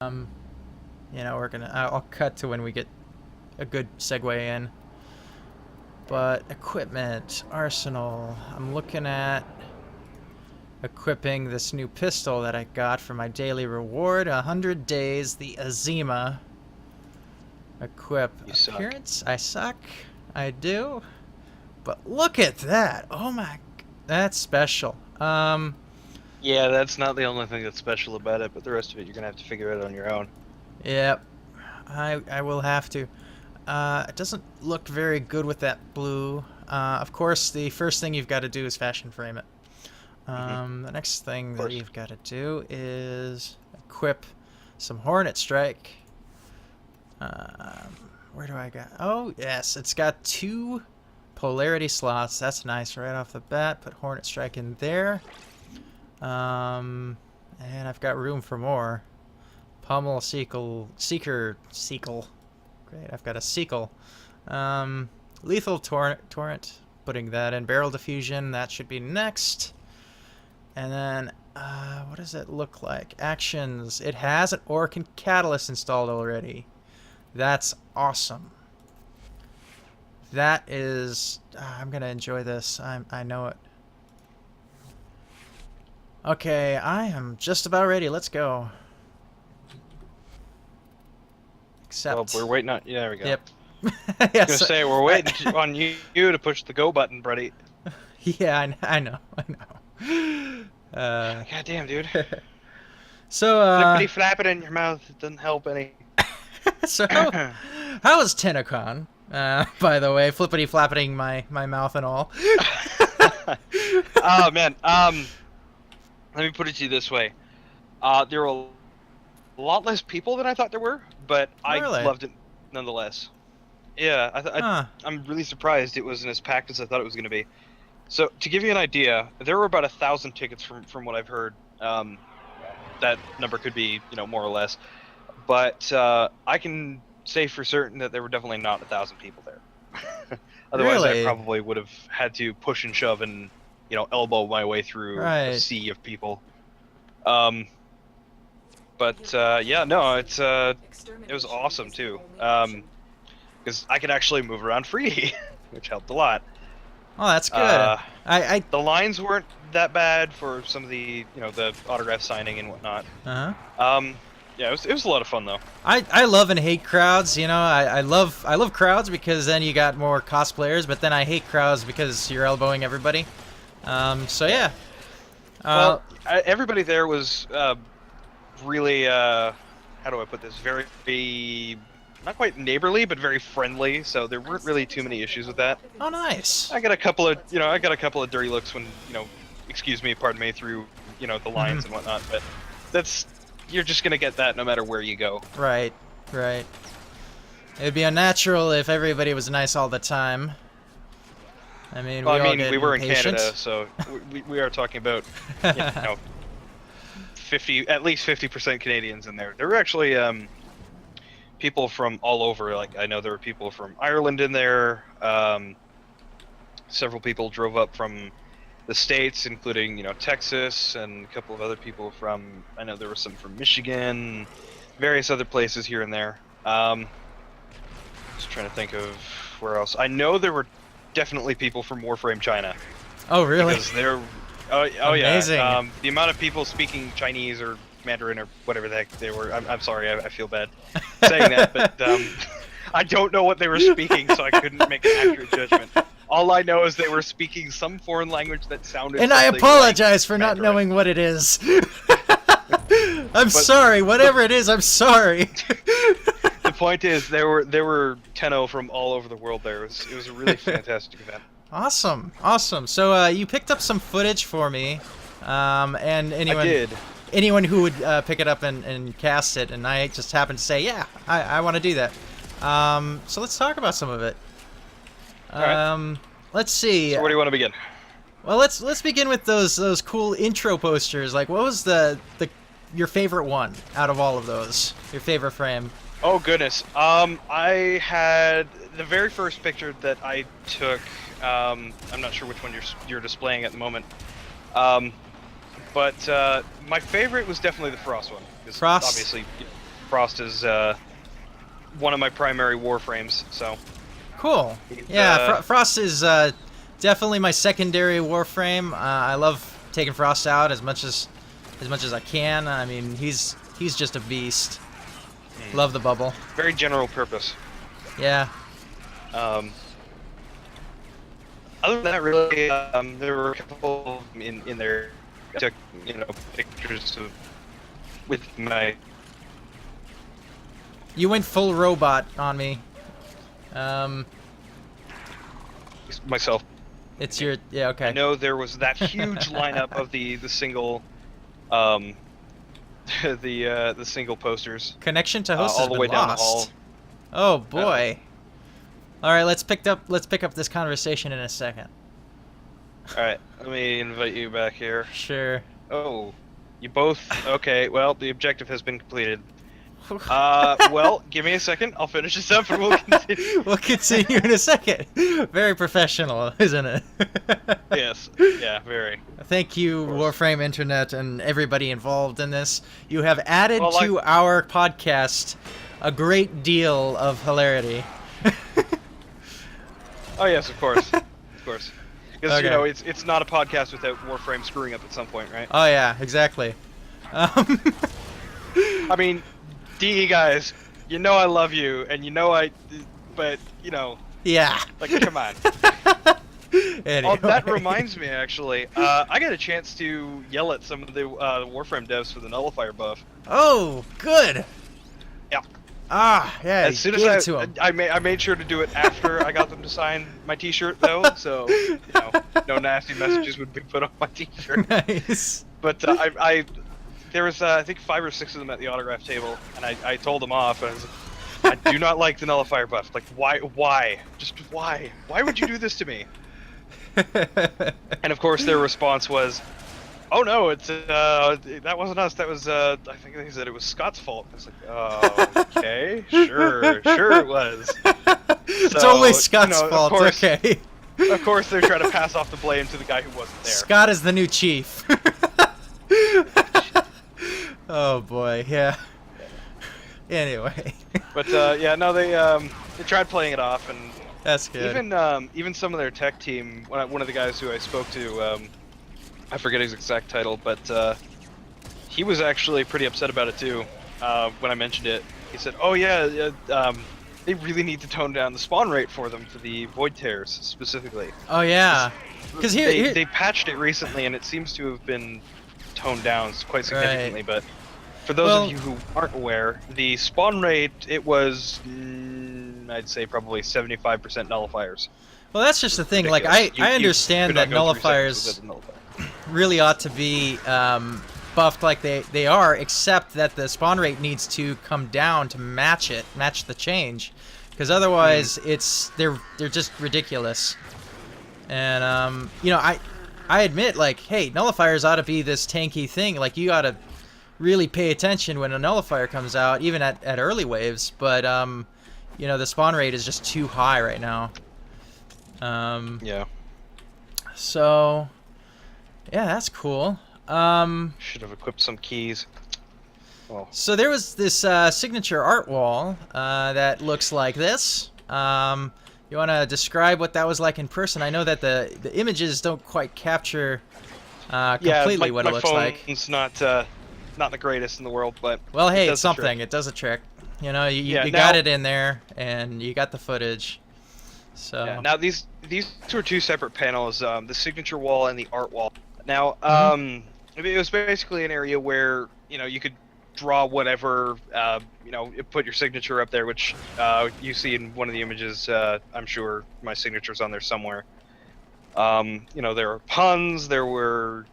Um, we're gonna. I'll cut to when we get a good segue in. But equipment, arsenal. I'm looking at equipping this new pistol that I got for my daily reward. 100 days, the Azima. Equip. You suck. Appearance, I suck. I do. But look at that. Oh my, that's special. Yeah, that's not the only thing that's special about it, but the rest of it you're gonna have to figure out on your own. Yep. I will have to. It doesn't look very good with that blue. Of course, the first thing you've got to do is fashion frame it. The next thing that you've got to do is equip some Hornet Strike. Where do I got? Oh, yes, it's got 2 polarity slots. That's nice right off the bat. Put Hornet Strike in there. And I've got room for more. Pommel, Seeker. Great, I've got a Sequel. Lethal Torrent, putting that in. Barrel Diffusion, that should be next. And then, what does it look like? Actions. It has an Orkin Catalyst installed already. That's awesome. That is... I'm gonna enjoy this. I know it. Okay, I am just about ready. Let's go. Except... Well, we're waiting on... Yeah, there we go. Yep. I was gonna say, we're waiting on you to push the go button, buddy. Yeah, I know. God damn, dude. So, Flippity flapping in your mouth, it doesn't help any. So, how was TennoCon? By the way, flippity flapping my mouth and all. Oh, man. Let me put it to you this way. There were a lot less people than I thought there were, but I loved it nonetheless. Yeah, I'm really surprised it wasn't as packed as I thought it was going to be. So, to give you an idea, there were about 1,000 tickets from what I've heard. That number could be, more or less. But I can say for certain that there were definitely not 1,000 people there. Otherwise, Really? I probably would have had to push and shove and, elbow my way through a sea of people. But yeah, no, it was awesome too. Because I could actually move around free, which helped a lot. Oh, that's good. The lines weren't that bad for some of the, the autograph signing and whatnot. Yeah, it was a lot of fun though. I love and hate crowds. I love crowds because then you got more cosplayers, but then I hate crowds because you're elbowing everybody. So yeah. Well, everybody there was really how do I put this? Very not quite neighborly, but very friendly. So there weren't really too many issues with that. Oh, nice. I got a couple of dirty looks when pardon me, through the lines and whatnot. But you're just gonna get that no matter where you go. Right. It'd be unnatural if everybody was nice all the time. I mean, we were impatient. in Canada, so we are talking about 50, at least 50% Canadians in there. There were actually people from all over. Like I know there were people from Ireland in there. Several people drove up from the States, including Texas, and a couple of other people from. I know there was some from Michigan, various other places here and there. Just trying to think of where else. I know there were definitely people from Warframe China. Oh, really? Because they're Amazing. Yeah. The amount of people speaking Chinese or Mandarin or whatever the heck they were. I'm sorry, I feel bad saying that, but I don't know what they were speaking, so I couldn't make an accurate judgment. All I know is they were speaking some foreign language that sounded. And I apologize like for Mandarin. not knowing what it is. I'm sorry. Whatever it is, I'm sorry. The point is, there were Tenno from all over the world there. It was a really fantastic event. Awesome. So you picked up some footage for me, and anyone who would pick it up and cast it, and I just happened to say, yeah, I want to do that. So let's talk about some of it. Alright. Let's see. So where do you want to begin? Well, let's begin with those cool intro posters. Like, what was your favorite one out of all of those? Your favorite frame? Oh goodness. I had the very first picture that I took. I'm not sure which one you're displaying at the moment. But my favorite was definitely the Frost one. Frost? Obviously, Frost is one of my primary Warframes, so. Cool. Yeah, Frost is definitely my secondary Warframe. I love taking Frost out as much as I can. I mean, he's just a beast. Love the bubble. Very general purpose. Yeah. Other than that, really, there were a couple in there. I took, pictures with my. You went full robot on me. Myself. It's your okay. I know there was that huge lineup of the single, the single posters. Connection to host all has the been way down the lost. hall. Oh boy. All right, let's pick up this conversation in a second. All right, let me invite you back here. Sure. Oh, you both? Okay, well, the objective has been completed. Well, give me a second. I'll finish this up and we'll continue. We'll continue in a second. Very professional, isn't it? Yes. Yeah, very. Thank you, Warframe Internet, and everybody involved in this. You have added to our podcast a great deal of hilarity. Oh yes, of course, of course. Because Okay. it's not a podcast without Warframe screwing up at some point, right? Oh yeah, exactly. I mean, DE guys, I love you, and but Yeah. like, come on. Anyway. Oh, that reminds me, actually, I got a chance to yell at some of the Warframe devs for the nullifier buff. Oh, good. Yeah. Ah, yeah. As soon as I made sure to do it after I got them to sign my T-shirt, though, so no nasty messages would be put on my T-shirt. Nice. But there was I think 5 or 6 of them at the autograph table, and I told them off. I was like, I do not like the nullifier buff. Like, why? Just why? Why would you do this to me? And of course, their response was, "Oh no, it's that wasn't us. That was I think they said it was Scott's fault." I was like, "Oh, okay, sure it was." It's So, only Scott's fault. Of course, Okay. Of course, they're trying to pass off the blame to the guy who wasn't there. Scott is the new chief. Oh boy, yeah. Anyway. But yeah, no, they tried playing it off, and that's good. Even some of their tech team, one of the guys who I spoke to, I forget his exact title, but he was actually pretty upset about it too. When I mentioned it, he said, "Oh yeah, they really need to tone down the spawn rate for them for the void tears specifically." Oh yeah, because they patched it recently, and it seems to have been toned down quite significantly. Right. But for those of you who aren't aware, the spawn rate, it was I'd say probably 75% nullifiers. Well, that's just the thing. Like I understand that nullifiers really ought to be buffed like they are, except that the spawn rate needs to come down to match the change, because otherwise they're just ridiculous. And I admit, like, hey, nullifiers ought to be this tanky thing. Like, you ought to really pay attention when a nullifier comes out, even at early waves. But the spawn rate is just too high right now. Yeah. So, yeah, that's cool. Should have equipped some keys. Well. So there was this signature art wall that looks like this. You want to describe what that was like in person? I know that the images don't quite capture completely what it looks like. Yeah, my phone's not the greatest in the world, but well, hey, it's something. It does a trick. You got it in there, and you got the footage. So yeah, now these were 2 separate panels, the signature wall and the art wall. Now, it was basically an area where you could draw whatever, put your signature up there, which you see in one of the images. I'm sure my signature's on there somewhere. There were puns, there were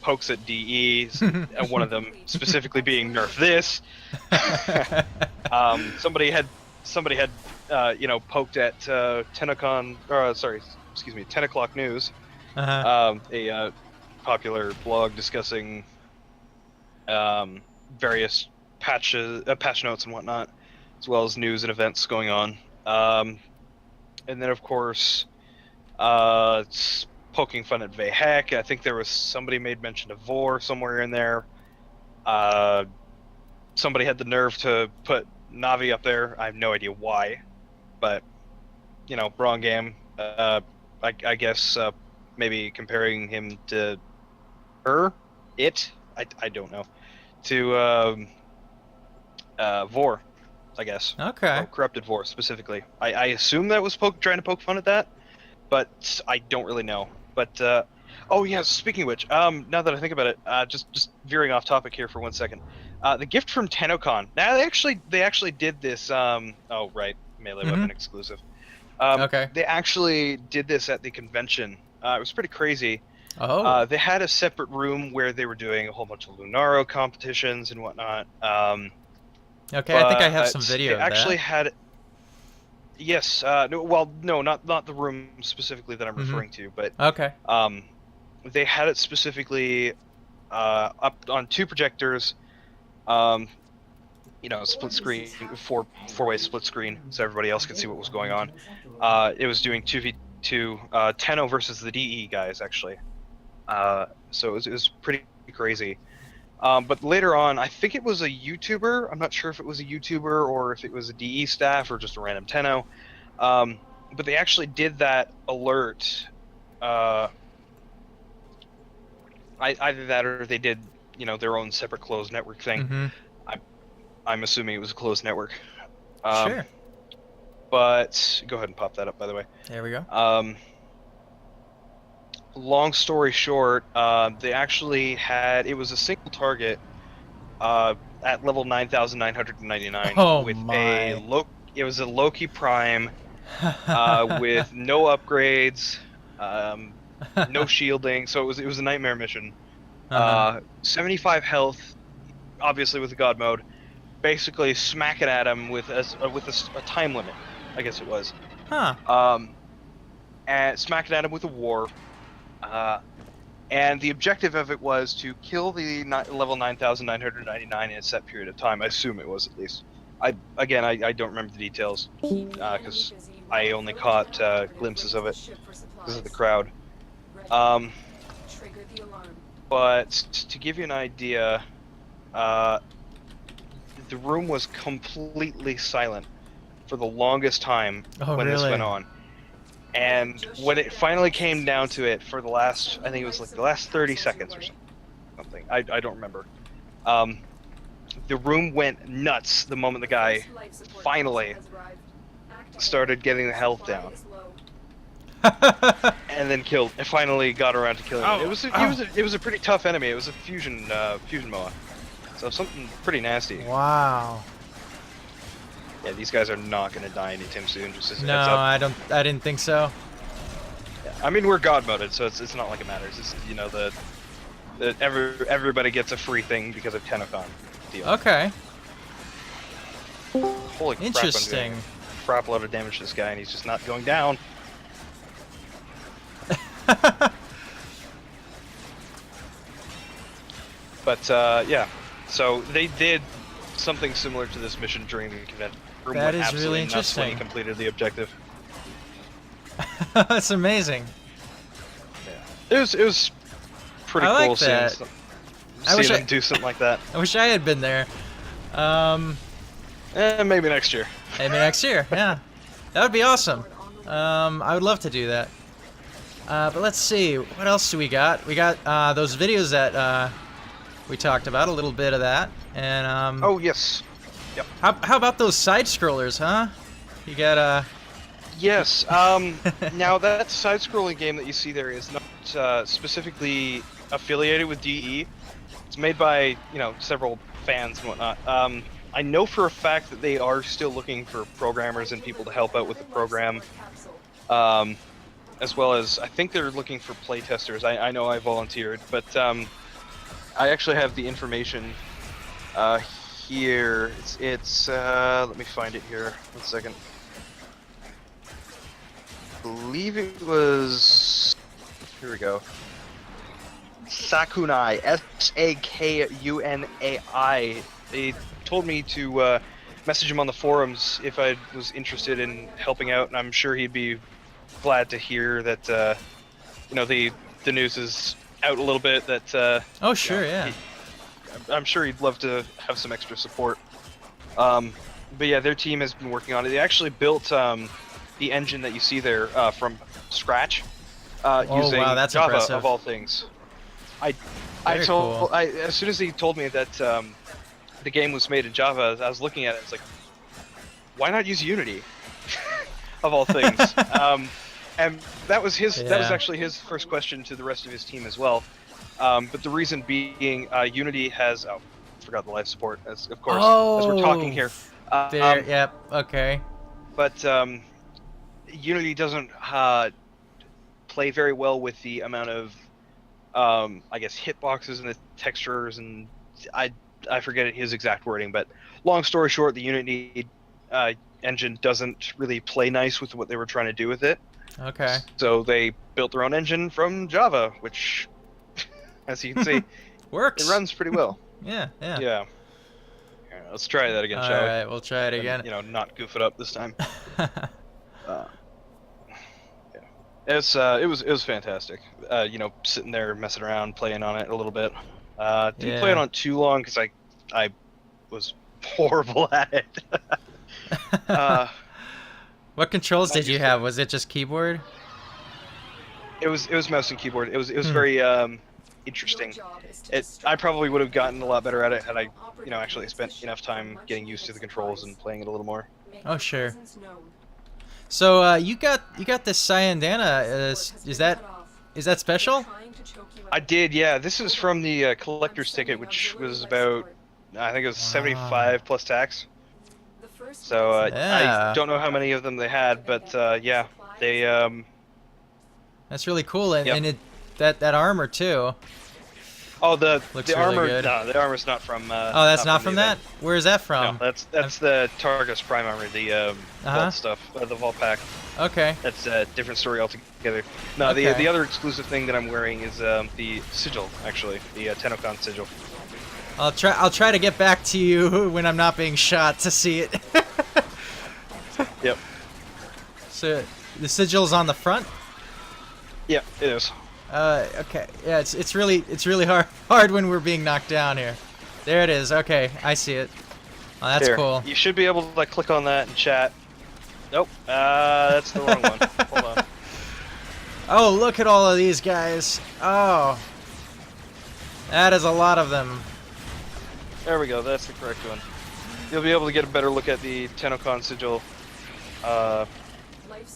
pokes at DEs, and one of them specifically being nerf this. Somebody had poked at TennoCon, or sorry, excuse me, 10 o'clock news, a popular blog discussing various patch notes and whatnot, as well as news and events going on. And then, of course, it's poking fun at Vayhek. I think there was somebody made mention of Vor somewhere in there. somebody had the nerve to put Navi up there. I have no idea why, but you know, wrong game. I guess maybe comparing him to her, I don't know, to Vor, I guess. Okay. Or corrupted Vor specifically. I assume that was trying to poke fun at that, but I don't really know. But oh yeah, speaking of which, now that I think about it, just veering off topic here for 1 second. The gift from TennoCon. Now they actually did this. Oh right, melee weapon exclusive. Okay. They actually did this at the convention. It was pretty crazy. Oh. They had a separate room where they were doing a whole bunch of Lunaro competitions and whatnot. Okay, I think I have some video of that. They actually that. had. Yes. No, not the room specifically that I'm referring to, but okay. They had it specifically up on 2 projectors. You know, split screen, four-way split screen, so everybody else could see what was going on. It was doing 2v2, Tenno versus the DE guys, actually. So it was pretty crazy. But later on, I think it was a YouTuber. I'm not sure if it was a YouTuber or if it was a DE staff or just a random Tenno. But they actually did that alert. Either that or they did, you know, their own separate closed network thing. I'm assuming it was a closed network. Sure. But go ahead and pop that up, by the way. There we go. Long story short, they actually had, it was a single target at level 9,999 it was a Loki Prime with no upgrades, no shielding, so it was a nightmare mission. 75 health, obviously with the God mode. Basically smacking at him with a time limit, I guess it was. And smacking at him with a war. And the objective of it was to kill the level 9,999 in a set period of time. I assume it was, at least. I don't remember the details because I only caught glimpses of it because of the crowd. But to give you an idea, the room was completely silent for the longest time this went on. And when it finally came down to it for the last, I think it was like the last 30 seconds or something. I don't remember. The room went nuts the moment the guy finally started getting the health down. And then finally got around to killing him. It was a pretty tough enemy. It was a fusion MOA. So something pretty nasty. Wow. Yeah, these guys are not going to die anytime soon. Just as no, I didn't think so. Yeah, I mean, we're God moded, so it's not like it matters. It's, you know, everybody gets a free thing because of TennoCon deal. Okay. Holy crap! Interesting. I'm doing a crap load of damage to this guy, and he's just not going down. But yeah, so they did something similar to this mission during the convention. That is really interesting. When he completed the objective. That's amazing. Yeah, it was pretty cool seeing them do something like that. I wish I had been there. Maybe next year. Maybe next year. Yeah, that would be awesome. I would love to do that. But let's see, what else do we got? We got those videos that we talked about, a little bit of that, and oh yes. Yep. How about those side scrollers, huh? You got Yes. Now that side-scrolling game that you see there is not specifically affiliated with DE. It's made by, you know, several fans and whatnot. I know for a fact that they are still looking for programmers and people to help out with the program. As well as, I think they're looking for playtesters. I know I volunteered, but I actually have the information here. It's let me find it here. 1 second. I believe it was, here we go. Sakunai, Sakunai. They told me to message him on the forums if I was interested in helping out, and I'm sure he'd be glad to hear that you know, the news is out a little bit that oh sure, you know, yeah. I'm sure he'd love to have some extra support. But yeah, their team has been working on it. They actually built the engine that you see there from scratch using wow, that's Java impressive. of all things. Very cool. As soon as he told me that the game was made in Java, I was looking at it. It's like, why not use Unity? Of all things. And that was his. Yeah. That was actually his first question to the rest of his team as well. But the reason being, Unity has. Oh, forgot the live support. As of course, as we're talking here. There. Yep. Okay. But Unity doesn't play very well with the amount of, I guess, hitboxes and the textures, and I forget his exact wording. But long story short, the Unity engine doesn't really play nice with what they were trying to do with it. Okay. So they built their own engine from Java, which, as you can see, works. It runs pretty well. Yeah. Yeah. Yeah. Let's try that again, shall we? All right, we'll try it again. And, not goof it up this time. Yeah. It was fantastic. Sitting there messing around, playing on it a little bit. Didn't play it on too long because I was horrible at it. What controls did you have? Was it just keyboard? It was mouse and keyboard. It was very interesting. I probably would have gotten a lot better at it had I actually spent enough time getting used to the controls and playing it a little more. Oh sure. So you got this Cyandana. Is that special? I did, yeah. This is from the collector's ticket, which was about, I think it was 75 plus tax. So yeah. I don't know how many of them they had, but yeah, they. That's really cool, and, yep. and that armor too. Oh, the Looks armor. really good. No, the armor's not from. Oh, that's not from that. Where is that from? No, that's the Targus Prime armor, the vault stuff, the vault pack. Okay. That's a different story altogether. No, okay. the other exclusive thing that I'm wearing is the sigil, actually, the TennoCon sigil. I'll try to get back to you when I'm not being shot to see it. Yep. So the sigil's on the front? Yeah, it is. Okay. Yeah, it's really hard when we're being knocked down here. There it is. Okay, I see it. Oh, that's Here. cool. You should be able to click on that and chat. Nope. That's the wrong one. Hold on. Oh, look at all of these guys. Oh. That is a lot of them. There we go. That's the correct one. You'll be able to get a better look at the TennoCon sigil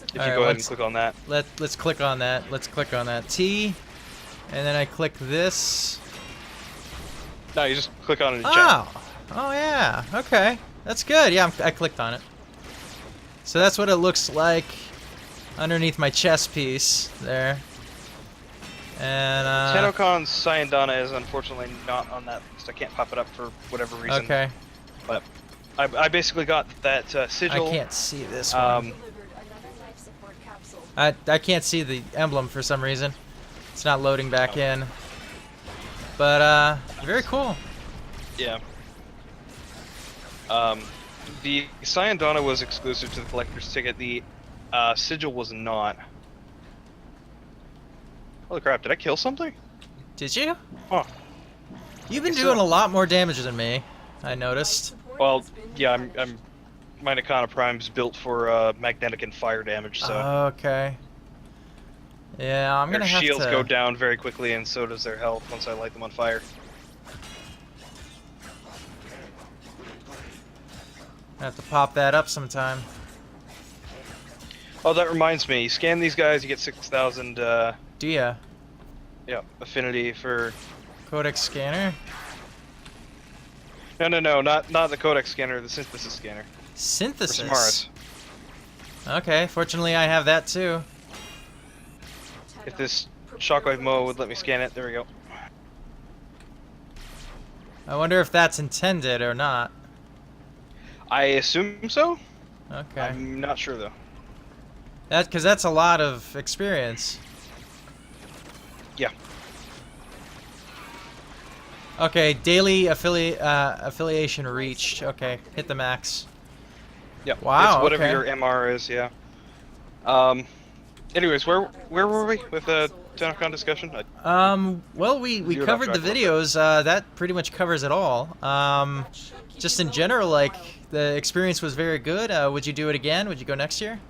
if you go ahead and click on that. Let's click on that. Let's click on that. T, and then I click this. No, you just click on it and chat. Oh yeah. Okay, that's good. Yeah, I clicked on it. So that's what it looks like underneath my chest piece there. And TennoCon's Cyandana is unfortunately not on that list. I can't pop it up for whatever reason. Okay. But I basically got that sigil. I can't see this one. I can't see the emblem for some reason. It's not loading back in. But very cool. Yeah. The Cyandana was exclusive to the collector's ticket. The sigil was not. Holy crap! Did I kill something? Did you? Huh. You've been doing a lot more damage than me. I noticed. Well, yeah, I'm my Nakana Prime's built for magnetic and fire damage, so. Okay. Yeah, I'm gonna have to. Their shields go down very quickly, and so does their health once I light them on fire. I have to pop that up sometime. Oh, that reminds me. You scan these guys, you get 6,000. Do ya? Yeah, affinity for. Codex scanner. No, not the codex scanner, the synthesis scanner. Synthesis. For Samaras. Okay, fortunately I have that too. If this shockwave Moa would let me scan it, there we go. I wonder if that's intended or not. I assume so. Okay. I'm not sure though. Because that's a lot of experience. Yeah. Okay, daily affiliation reached. Okay, hit the max. Yeah. Wow. It's whatever okay. your MR is, yeah. Anyways, where were we with TennoCon? TennoCon discussion? Well, we Zeroed off covered the track a little videos. That pretty much covers it all. Just in general, like, the experience was very good. Would you do it again? Would you go next year?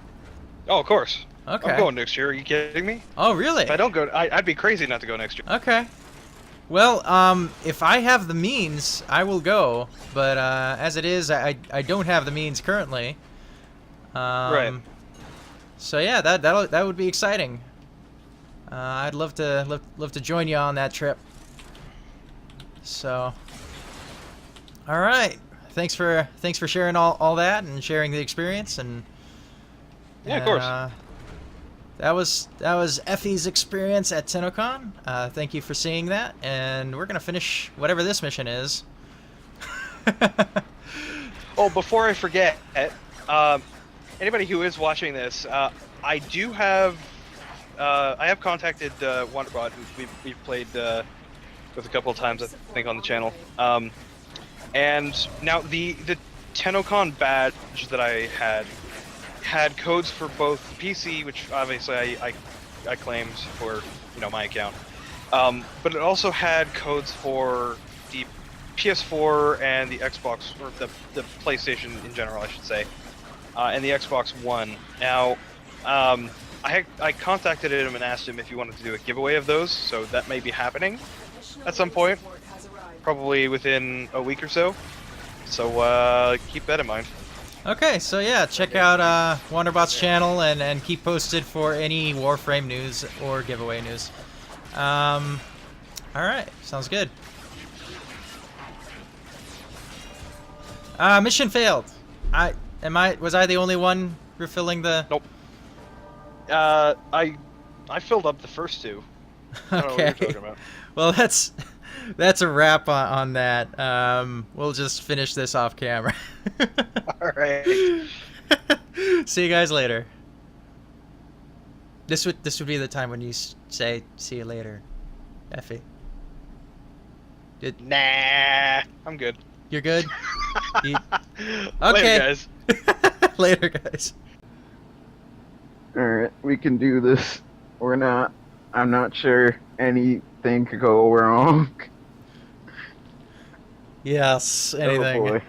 Oh, of course. Okay. I'm going next year. Are you kidding me? Oh, really? If I don't go, I'd be crazy not to go next year. Okay. Well, if I have the means, I will go. But as it is, I don't have the means currently. Right. So yeah, that would be exciting. I'd love to join you on that trip. So, all right. Thanks for sharing all that and sharing the experience and. Yeah, of course. That was Ephi's experience at TennoCon. Thank you for seeing that, and we're gonna finish whatever this mission is. Oh, before I forget, anybody who is watching this, I do have, I have contacted Wonderbot, who we've played with a couple of times, I think, on the channel. And now the TennoCon badge that I had codes for both PC, which obviously I claimed for my account, but it also had codes for the PS4 and the Xbox, or the PlayStation in general, I should say, and the Xbox One. Now, I contacted him and asked him if he wanted to do a giveaway of those, so that may be happening at some point, probably within a week or so. So keep that in mind. Okay, so yeah, check out Wonderbot's channel and keep posted for any Warframe news or giveaway news. All right, sounds good. Mission failed. Was I the only one refilling the? Nope. I filled up the first two. I don't know what you're talking about. Well, that's a wrap on that. We'll just finish this off camera. Alright. See you guys later. This would be the time when you say see you later, Ephi. Nah, I'm good. You're good? Okay. Later, guys. Later, guys. Alright, we can do this or not. I'm not sure anything could go wrong. Yes, anything. Oh boy.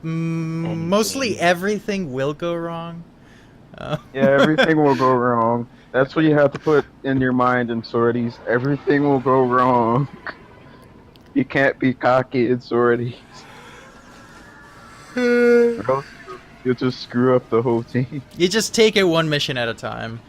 Mostly everything will go wrong. Yeah, everything will go wrong. That's what you have to put in your mind in sorties. Everything will go wrong. You can't be cocky in sorties. Or else you'll just screw up the whole team. You just take it one mission at a time.